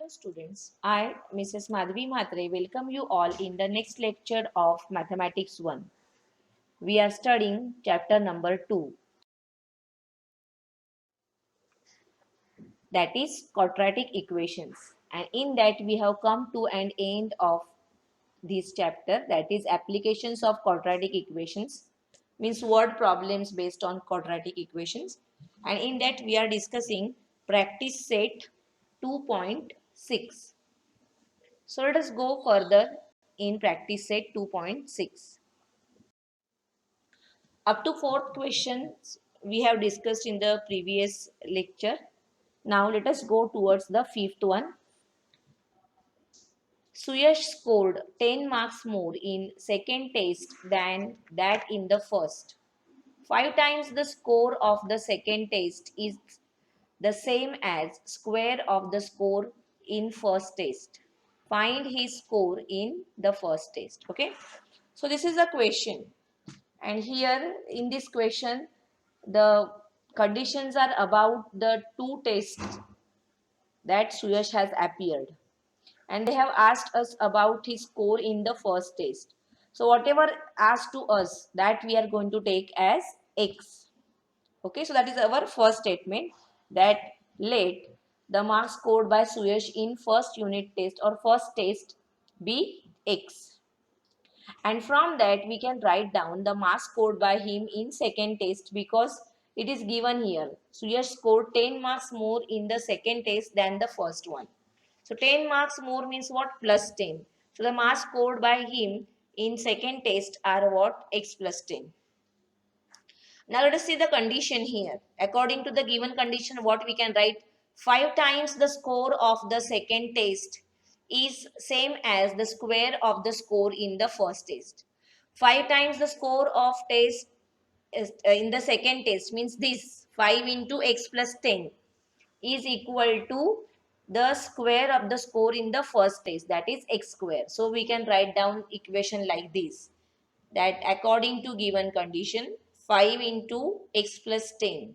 Hello students, I, Mrs. Madhvi Mhatre, welcome you all in the next lecture of Mathematics 1. We are studying chapter number 2, that is quadratic equations. And in that we have come to an end of this chapter, that is applications of quadratic equations, means word problems based on quadratic equations. And in that we are discussing practice set 2.6. So let us go further in practice set 2.6. Up to fourth questions we have discussed in the previous lecture. Now let us go towards the fifth one. Suyash scored 10 marks more in second test than that in the first. 5 times the score of the second test is the same as square of the score in first test. Find his score in the first test. Okay. So this is a question. And here in this question, the conditions are about the two tests that Suyash has appeared. And they have asked us about his score in the first test. So whatever asked to us, that we are going to take as X. Okay, so that is our first statement, that let the marks scored by Suyash in first unit test or first test be X. And from that we can write down the marks scored by him in second test, because it is given here. Suyash scored 10 marks more in the second test than the first one. So 10 marks more means what? Plus 10. So the marks scored by him in second test are what? X plus 10. Now let us see the condition here. According to the given condition, what we can write? 5 times the score of the second test is same as the square of the score in the first test. 5 times the score of test is, in the second test means this 5 into x plus 10 is equal to the square of the score in the first test, that is x square. So we can write down equation like this, that according to given condition 5 into x plus 10.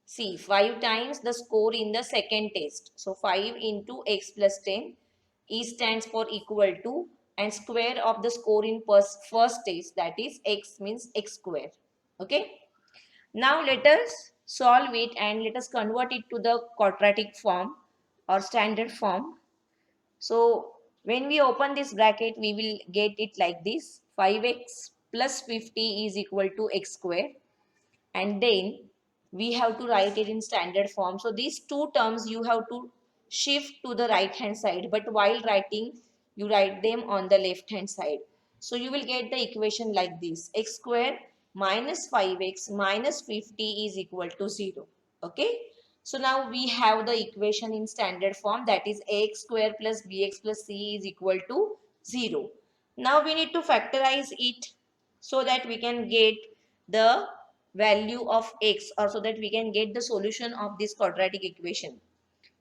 See, 5 times the score in the second test. So 5 into x plus 10 E stands for equal to, and square of the score in first test, that is x means x square. Okay. Now let us solve it and let us convert it to the quadratic form or standard form. So when we open this bracket, we will get it like this. 5x plus 50 is equal to x square. And then we have to write it in standard form. So these two terms you have to shift to the right hand side. But while writing, you write them on the left hand side. So you will get the equation like this. X square minus 5x minus 50 is equal to 0. Okay. So now we have the equation in standard form, that is ax square plus bx plus c is equal to 0. Now we need to factorize it so that we can get the value of x, or so that we can get the solution of this quadratic equation.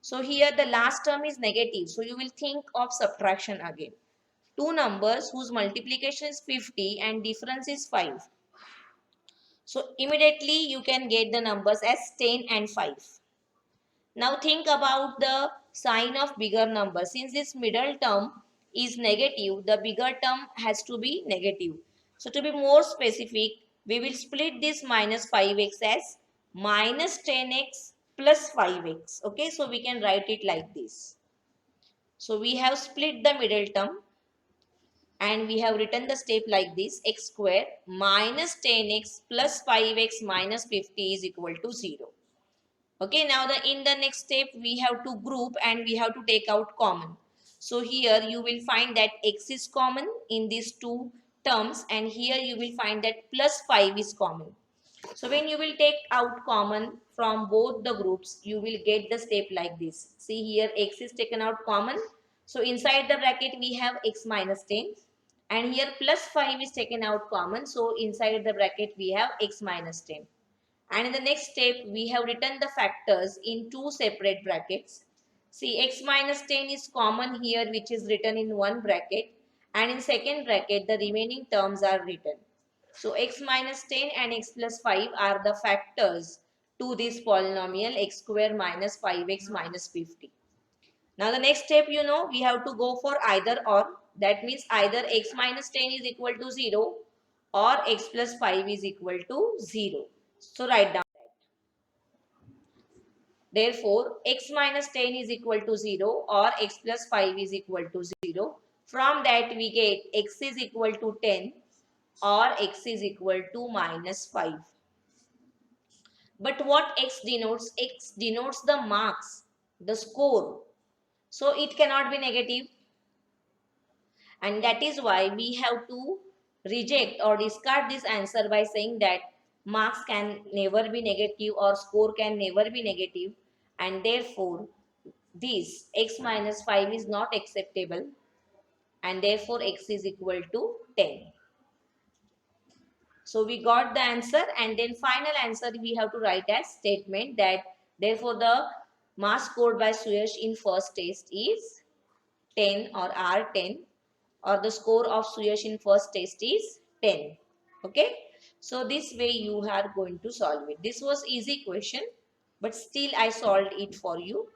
So here the last term is negative. So you will think of subtraction again. Two numbers whose multiplication is 50 and difference is 5. So immediately you can get the numbers as 10 and 5. Now think about the sign of bigger number. Since this middle term is negative, the bigger term has to be negative. So to be more specific, we will split this minus 5x as minus 10x plus 5x. Okay, so we can write it like this. So we have split the middle term and we have written the step like this: x square minus 10x plus 5x minus 50 is equal to 0. Okay, now in the next step we have to group and we have to take out common. So here you will find that x is common in these two terms, and here you will find that plus 5 is common. So when you will take out common from both the groups, you will get the step like this. See here, x is taken out common. So inside the bracket we have x minus 10, and here plus 5 is taken out common. So inside the bracket we have x minus 10. And in the next step, we have written the factors in two separate brackets. See, x minus 10 is common here, which is written in one bracket. And in second bracket, the remaining terms are written. So, x minus 10 and x plus 5 are the factors to this polynomial x square minus 5x minus 50. Now the next step, we have to go for either or. That means either x minus 10 is equal to 0 or x plus 5 is equal to 0. So write down. Therefore, x minus 10 is equal to 0 or x plus 5 is equal to 0. From that we get x is equal to 10 or x is equal to minus 5. But what x denotes? X denotes the marks, the score. So it cannot be negative. And that is why we have to reject or discard this answer by saying that marks can never be negative or score can never be negative, and therefore this x minus 5 is not acceptable, and therefore x is equal to 10. So we got the answer, and then final answer we have to write as statement that therefore the marks scored by Suyash in first test is 10 or R10, or the score of Suyash in first test is 10. Okay. So this way you are going to solve it. This was easy question, but still I solved it for you.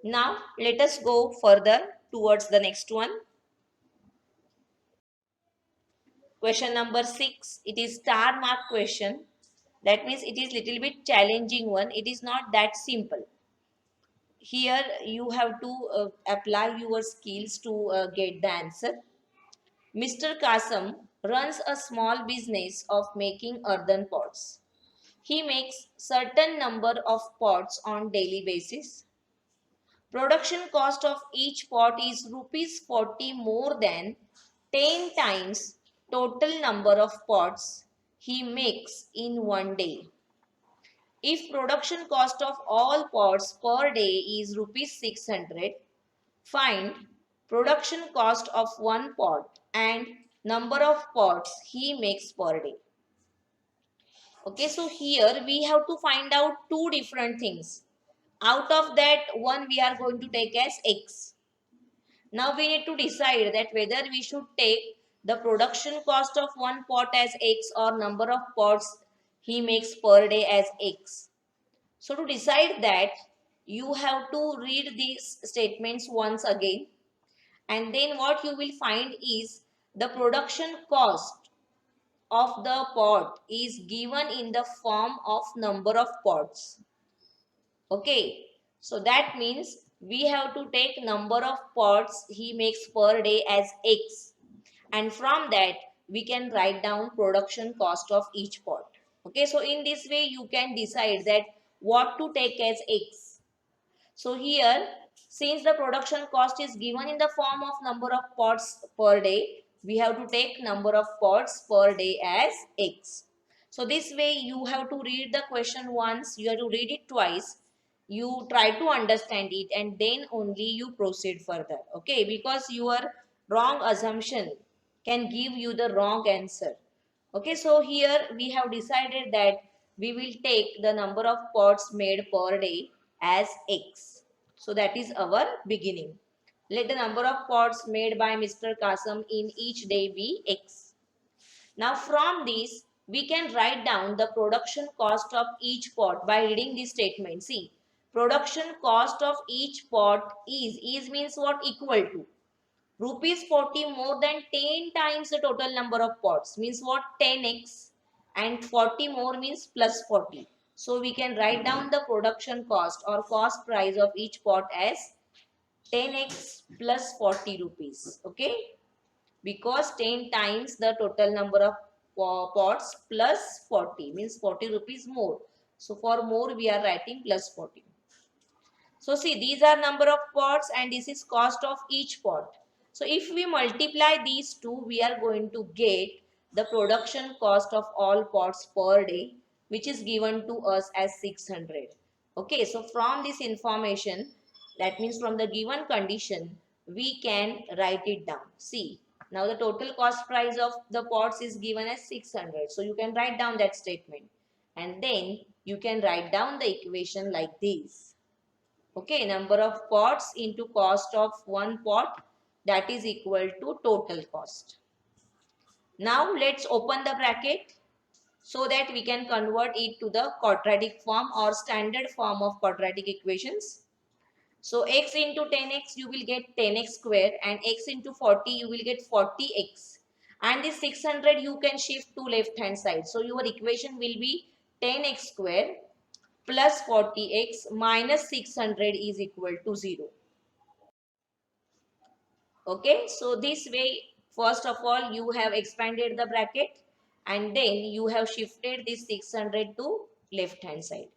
Now let us go further towards the next one. Question number 6. It is star mark question. That means it is little bit challenging one. It is not that simple. Here you have to apply your skills to get the answer. Mr. Kasam runs a small business of making earthen pots. He makes certain number of pots on daily basis. Production cost of each pot is rupees 40 more than 10 times total number of pots he makes in one day. If production cost of all pots per day is rupees 600, find production cost of one pot and number of pots he makes per day. Okay, so here we have to find out two different things. Out of that, one we are going to take as x. Now we need to decide that whether we should take the production cost of one pot as x or number of pots he makes per day as x. So to decide that, you have to read these statements once again, and then what you will find is the production cost of the pot is given in the form of number of pots. Okay, so that means we have to take number of pots he makes per day as x, and from that we can write down production cost of each pot. Okay, so in this way you can decide that what to take as x. So here, since the production cost is given in the form of number of pots per day, we have to take number of pots per day as x. So this way you have to read the question once, you have to read it twice, you try to understand it, and then only you proceed further. Okay, because your wrong assumption can give you the wrong answer. Okay, so here we have decided that we will take the number of pots made per day as x. So that is our beginning. Let the number of pots made by Mr. Kasam in each day be x. Now from this, we can write down the production cost of each pot by reading this statement. See, production cost of each pot is means what? Equal to rupees 40 more than 10 times the total number of pots, means what? 10x, and 40 more means plus 40. So we can write down the production cost or cost price of each pot as 10x plus 40 rupees. Okay, because 10 times the total number of pots plus 40 means 40 rupees more. So for more we are writing plus 40. So see, these are number of pots and this is cost of each pot. So if we multiply these two, we are going to get the production cost of all pots per day, which is given to us as 600. Okay, so from this information, that means from the given condition, we can write it down. See, now the total cost price of the pots is given as 600. So you can write down that statement. And then you can write down the equation like this. Okay, number of pots into cost of one pot, that is equal to total cost. Now let's open the bracket so that we can convert it to the quadratic form or standard form of quadratic equations. So x into 10x you will get 10x square, and x into 40 you will get 40x. And this 600 you can shift to left hand side. So your equation will be 10x square plus 40x minus 600 is equal to 0. Okay, so this way, first of all, you have expanded the bracket and then you have shifted this 600 to left hand side.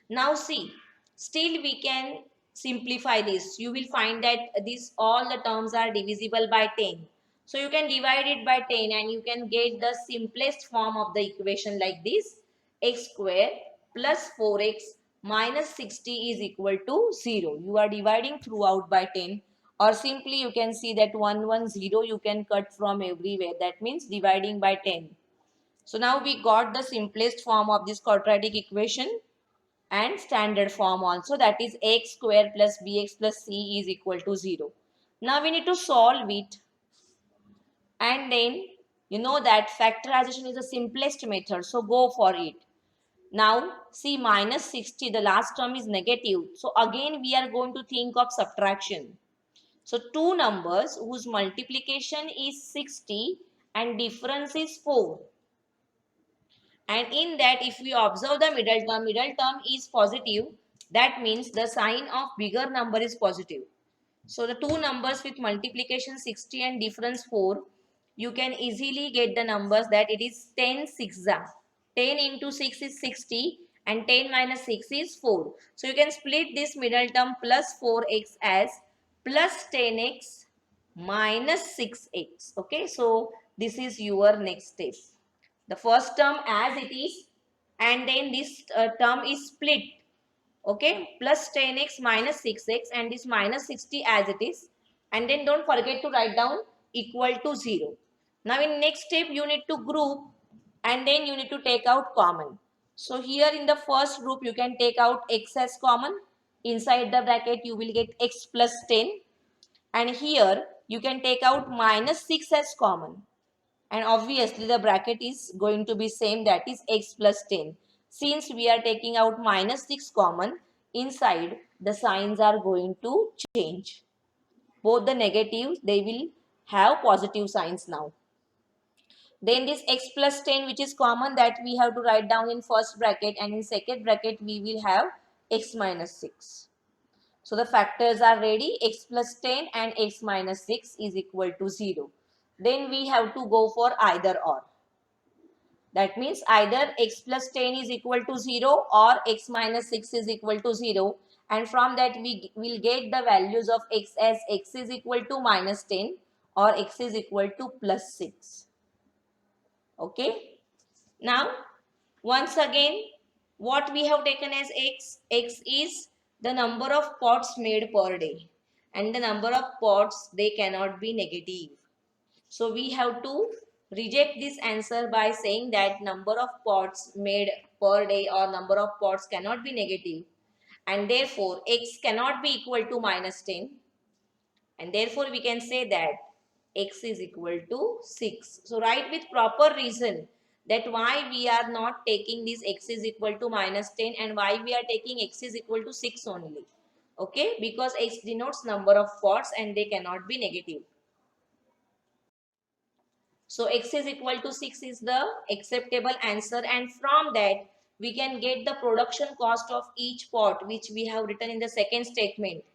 Now see, still we can simplify this. You will find that this all the terms are divisible by 10. So you can divide it by 10 and you can get the simplest form of the equation like this. X square plus 4x minus 60 is equal to 0. You are dividing throughout by 10, or simply you can see that 110 you can cut from everywhere. That means dividing by 10. So now we got the simplest form of this quadratic equation and standard form also, that is x square plus bx plus c is equal to 0. Now we need to solve it, and then you know that factorization is the simplest method, so go for it. Now see, minus 60, the last term is negative, so again we are going to think of subtraction. So two numbers whose multiplication is 60 and difference is 4. And in that, if we observe the middle term is positive. That means the sign of bigger number is positive. So the two numbers with multiplication 60 and difference 4, you can easily get the numbers that it is 10 6. 10 into 6 is 60 and 10 minus 6 is 4. So you can split this middle term plus 4x as plus 10x minus 6x. Okay, so this is your next step. The first term as it is, and then this term is split. Okay, plus 10x minus 6x, and this minus 60 as it is, and then don't forget to write down equal to 0. Now in next step you need to group, and then you need to take out common. So here in the first group you can take out x as common. Inside the bracket you will get x plus 10, and here you can take out minus 6 as common, and obviously the bracket is going to be same, that is x plus 10. Since we are taking out minus 6 common, inside the signs are going to change. Both the negatives, they will have positive signs now. Then this x plus 10 which is common, that we have to write down in first bracket, and in second bracket we will have x minus 6. So the factors are ready. X plus 10 and x minus 6 is equal to 0. Then we have to go for either or. That means either x plus 10 is equal to 0 or x minus 6 is equal to 0. And from that we will get the values of x as x is equal to minus 10 or x is equal to plus 6. Okay. Now once again, what we have taken as x? X is the number of pots made per day. And the number of pots, they cannot be negative. So we have to reject this answer by saying that number of pots made per day or number of pots cannot be negative, and therefore x cannot be equal to minus 10, and therefore we can say that x is equal to 6. So write with proper reason that why we are not taking this x is equal to minus 10 and why we are taking x is equal to 6 only. Okay, because x denotes number of pots and they cannot be negative. So x is equal to 6 is the acceptable answer, and from that we can get the production cost of each pot, which we have written in the second statement,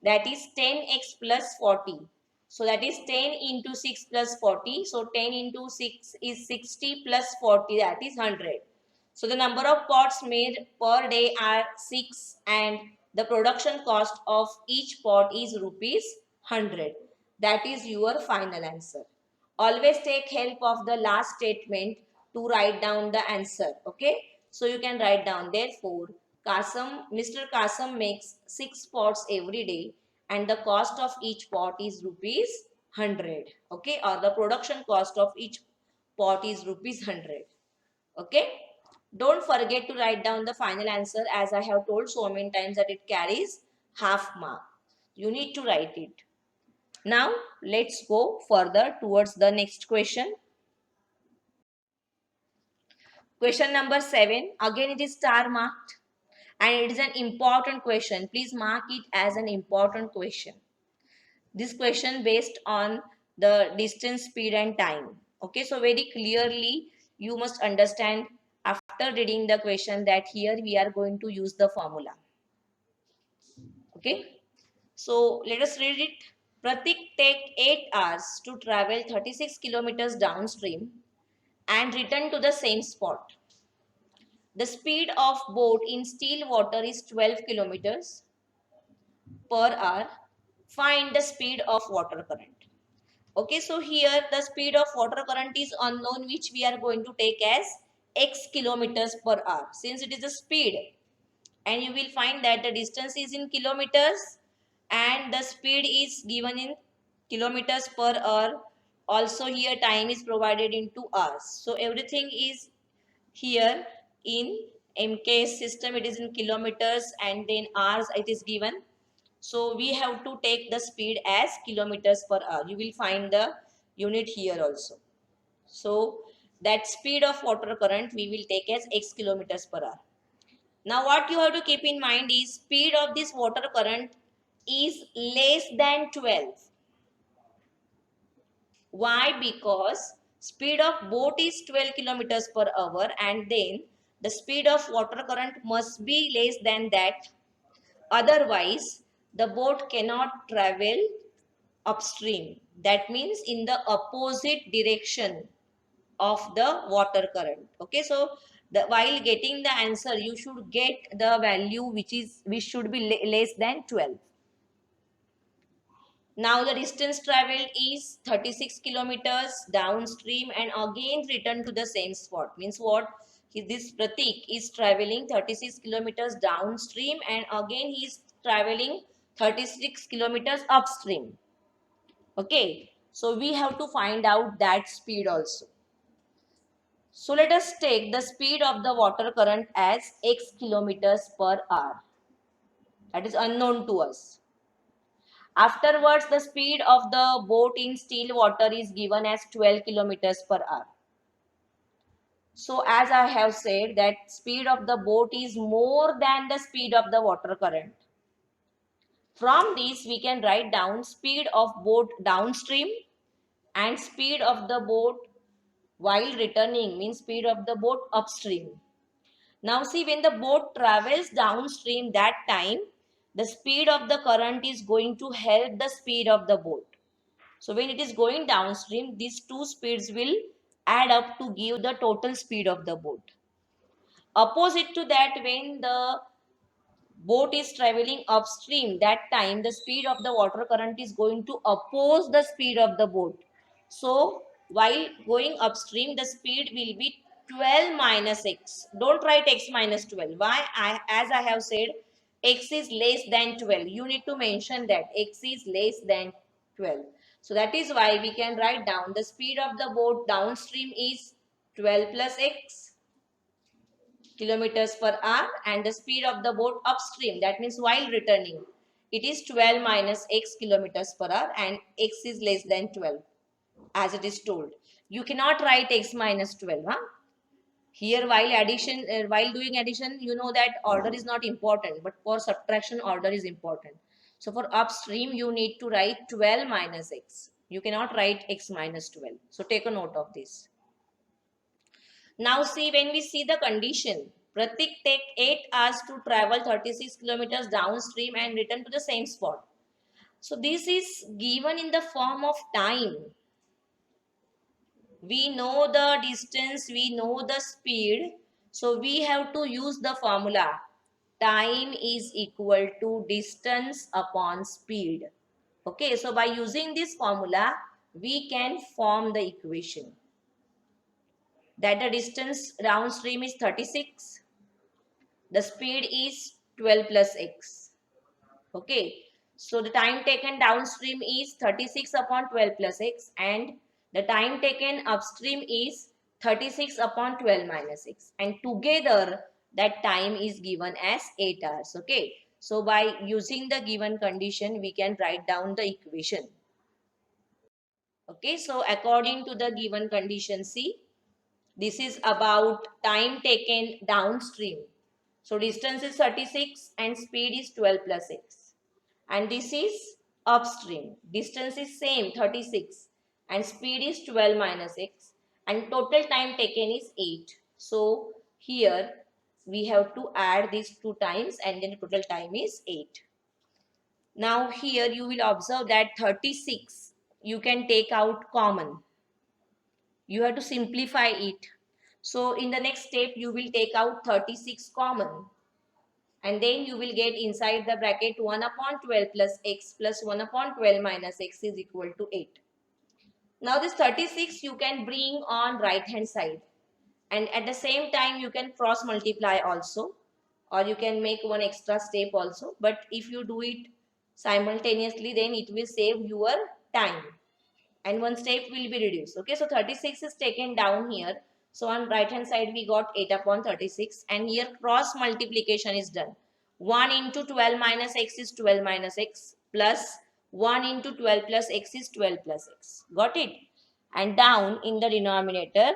that is 10x plus 40. So that is 10 into 6 plus 40. So 10 into 6 is 60 plus 40, that is 100. So the number of pots made per day are 6 and the production cost of each pot is rupees 100. That is your final answer. Always take help of the last statement to write down the answer. Okay. So you can write down, therefore, Mr. Kasam makes 6 pots every day and the cost of each pot is rupees 100. Okay. Or the production cost of each pot is rupees 100. Okay. Don't forget to write down the final answer, as I have told so many times that it carries half mark. You need to write it. Now let's go further towards the next question. Question number 7. Again it is star marked. and it is an important question. Please mark it as an important question. This question based on the distance, speed and time. Okay, so very clearly you must understand after reading the question that here we are going to use the formula. Okay, so let us read it. Pratik take 8 hours to travel 36 kilometers downstream and return to the same spot. The speed of boat in still water is 12 kilometers per hour. Find the speed of water current. Okay, so here the speed of water current is unknown, which we are going to take as x kilometers per hour, since it is a speed, and you will find that the distance is in kilometers and the speed is given in kilometers per hour. Also here time is provided in 2 hours. So everything is here in MKS system, it is in kilometers and then hours it is given. So we have to take the speed as kilometers per hour. You will find the unit here also. So that speed of water current we will take as x kilometers per hour. Now what you have to keep in mind is speed of this water current is less than 12. Why? Because speed of boat is 12 kilometers per hour and then the speed of water current must be less than that. Otherwise, the boat cannot travel upstream. That means in the opposite direction of the water current. Okay, so while getting the answer, you should get the value which should be less than 12. Now the distance traveled is 36 kilometers downstream and again return to the same spot. Means what? This Pratik is traveling 36 kilometers downstream and again he is traveling 36 kilometers upstream. Okay, so we have to find out that speed also. So let us take the speed of the water current as x kilometers per hour. That is unknown to us. Afterwards, the speed of the boat in still water is given as 12 kilometers per hour. So as I have said that speed of the boat is more than the speed of the water current. From this we can write down speed of boat downstream and speed of the boat while returning, means speed of the boat upstream. Now see, when the boat travels downstream, that time the speed of the current is going to help the speed of the boat. So when it is going downstream, these two speeds will add up to give the total speed of the boat. Opposite to that, when the boat is traveling upstream, that time the speed of the water current is going to oppose the speed of the boat. So while going upstream, the speed will be 12 minus x. Don't write x minus 12. Why? As I have said, x is less than 12. You need to mention that x is less than 12. So that is why we can write down the speed of the boat downstream is 12 plus x kilometers per hour, and the speed of the boat upstream, that means while returning, it is 12 minus x kilometers per hour and x is less than 12 as it is told. You cannot write x minus 12. Here while doing addition, you know that order is not important, but for subtraction order is important. So for upstream you need to write 12 minus x. You cannot write x minus 12. So take a note of this. Now see, when we see the condition, Pratik take 8 hours to travel 36 kilometers downstream and return to the same spot. So this is given in the form of time. We know the distance, we know the speed. So we have to use the formula. Time is equal to distance upon speed. Okay, so by using this formula, we can form the equation that the distance downstream is 36. The speed is 12 plus x. Okay, so the time taken downstream is 36 upon 12 plus x and the time taken upstream is 36 upon 12 minus x, and together that time is given as 8 hours. Okay, so by using the given condition we can write down the equation. Okay, so according to the given condition, see, this is about time taken downstream. So distance is 36 and speed is 12 plus x. And this is upstream. Distance is same 36 and speed is 12 minus x and total time taken is 8. So here we have to add these two times and then the total time is 8. Now here you will observe that 36 you can take out common. You have to simplify it. So in the next step you will take out 36 common. And then you will get inside the bracket 1 upon 12 plus x plus 1 upon 12 minus x is equal to 8. Now this 36 you can bring on right hand side. And at the same time you can cross multiply also. Or you can make one extra step also. But if you do it simultaneously, then it will save your time. And one step will be reduced. Okay, so 36 is taken down here. So on right hand side we got 8 upon 36 and here cross multiplication is done. 1 into 12 minus x is 12 minus x plus 1 into 12 plus x is 12 plus x. Got it? And down in the denominator,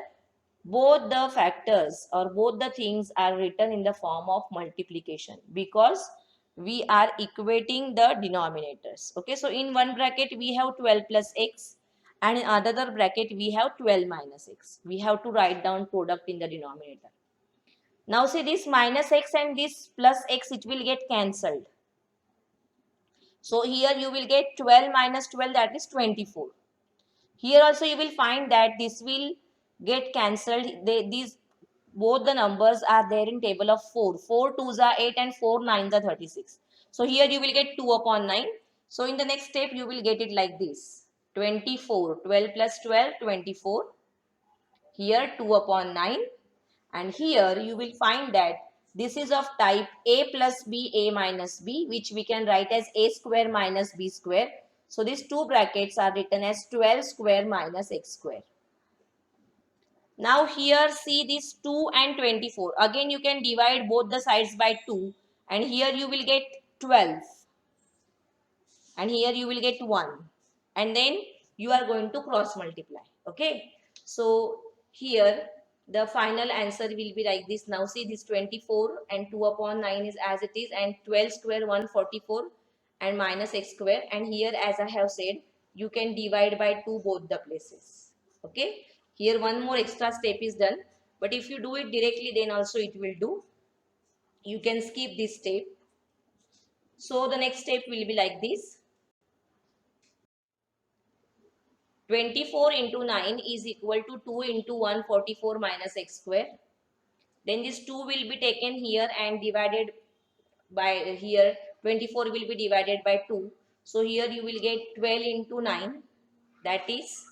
both the factors or both the things are written in the form of multiplication because we are equating the denominators. Okay, so in one bracket we have 12 plus x and in another bracket we have 12 minus x. We have to write down product in the denominator. Now see this minus x and this plus x, it will get cancelled. So here you will get 12 minus 12, that is 24. Here also you will find that this will get cancelled. These both the numbers are there in table of 4. 4 2s are 8 and 4 9s are 36. So here you will get 2 upon 9. So in the next step you will get it like this. 24. 12 plus 12, 24. Here 2 upon 9. And here you will find that this is of type a plus b, a minus b, which we can write as a square minus b square. So these two brackets are written as 12 square minus x square. Now here see this 2 and 24. Again you can divide both the sides by 2 and here you will get 12 and here you will get 1 and then you are going to cross multiply. Okay. So here the final answer will be like this. Now see this 24 and 2 upon 9 is as it is and 12 square 144 and minus x square, and here as I have said you can divide by 2 both the places. Okay. Here one more extra step is done, but if you do it directly then also it will do. You can skip this step. So the next step will be like this. 24 into 9 is equal to 2 into 144 minus x square. Then this 2 will be taken here and divided by here 24 will be divided by 2. So here you will get 12 into 9, that is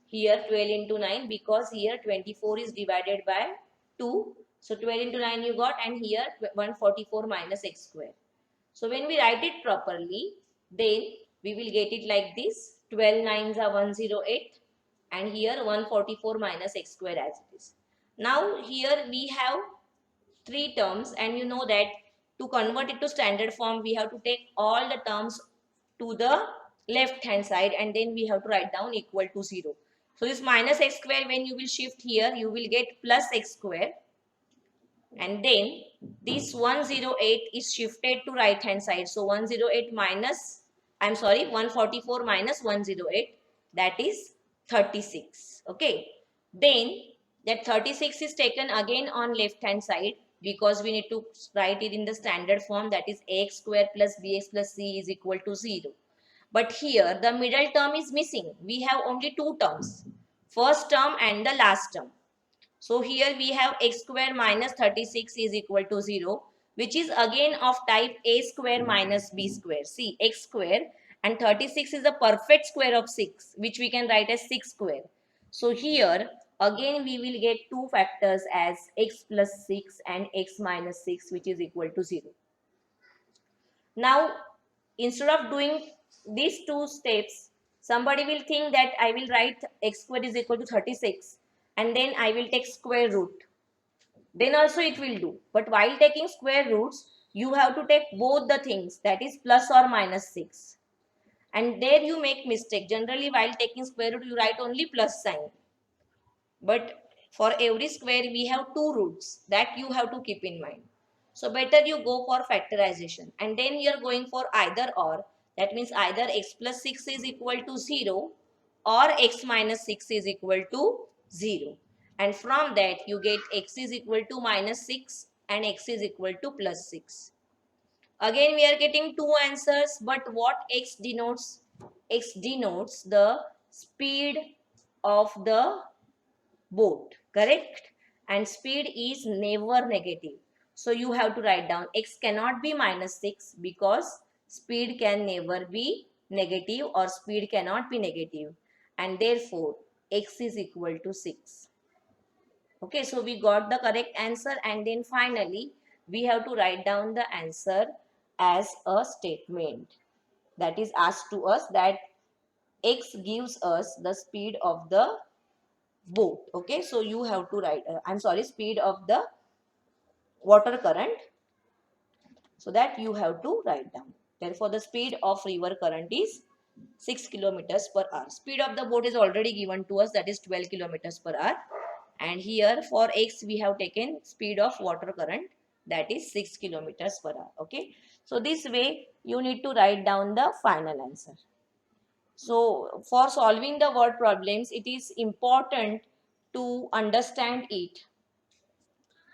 here 12 into 9 because here 24 is divided by 2. So 12 into 9 you got and here 144 minus x square. So when we write it properly, then we will get it like this. 12 nines are 108 and here 144 minus x square as it is. Now here we have three terms and you know that to convert it to standard form we have to take all the terms to the left hand side and then we have to write down equal to 0. So this minus x square, when you will shift here you will get plus x square and then this 108 is shifted to right hand side. So 108 minus, I am sorry, 144 minus 108, that is 36. Okay. Then that 36 is taken again on left hand side because we need to write it in the standard form, that is ax square plus bx plus c is equal to 0. But here the middle term is missing. We have only two terms, first term and the last term. So here we have x square minus 36 is equal to 0, which is again of type a square minus b square. See, x square and 36 is a perfect square of 6, which we can write as 6 square. So here again we will get two factors as x plus 6 and x minus 6, which is equal to 0. Now instead of doing these two steps, somebody will think that I will write x square is equal to 36 and then I will take square root. Then also it will do. But while taking square roots, you have to take both the things, that is plus or minus 6. And there you make mistake. Generally while taking square root, you write only plus sign. But For every square we have two roots, that you have to keep in mind. So better you go for factorization, and then you are going for either or. That means either x plus 6 is equal to 0 or x minus 6 is equal to 0. And from that you get x is equal to minus 6 and x is equal to plus 6. Again we are getting two answers, but what x denotes? X denotes the speed of the boat, correct? And speed is never negative. So you have to write down x cannot be minus 6 because speed can never be negative, or speed cannot be negative, and therefore x is equal to 6. Okay, so we got the correct answer, and then finally we have to write down the answer as a statement that is asked to us, that x gives us the speed of the boat. Okay, so you have to write speed of the water current, so that you have to write down. Therefore the speed of river current is 6 kilometers per hour. Speed of the boat is already given to us, that is 12 kilometers per hour, and here for x we have taken speed of water current, that is 6 kilometers per hour. Okay, so this way you need to write down the final answer. So for solving the word problems, it is important to understand it.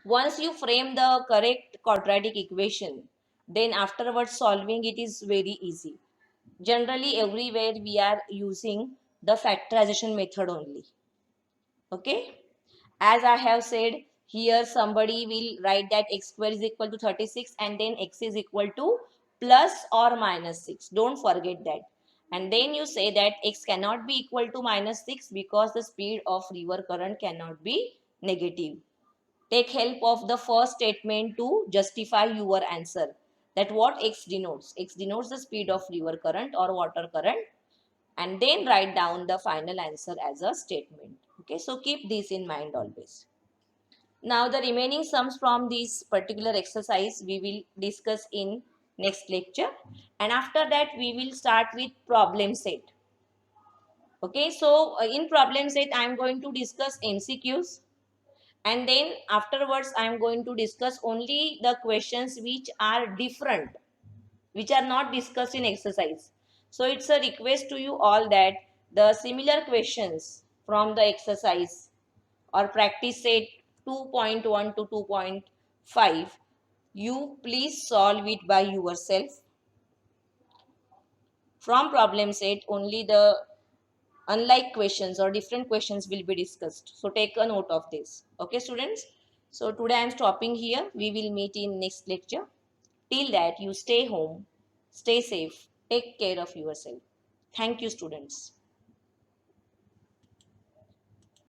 Once you frame the correct quadratic equation, then afterwards solving it is very easy. Generally everywhere we are using the factorization method only. Okay, as I have said, here somebody will write that x square is equal to 36 and then x is equal to plus or minus 6. Don't forget that. And then you say that x cannot be equal to minus 6 because the speed of river current cannot be negative. Take help of the first statement to justify your answer. That what x denotes? X denotes the speed of river current or water current, and then write down the final answer as a statement. Okay, so keep this in mind always. Now the remaining sums from this particular exercise we will discuss in next lecture, and after that we will start with problem set. Okay, so in problem set I am going to discuss MCQs, and then afterwards I am going to discuss only the questions which are different, which are not discussed in exercise. So it's a request to you all that the similar questions from the exercise or practice set 2.1 to 2.5, you please solve it by yourself. From problem set only the unlike questions or different questions will be discussed. So take a note of this. Okay students. So today I am stopping here. We will meet in next lecture. Till that you stay home, stay safe, take care of yourself. Thank you students.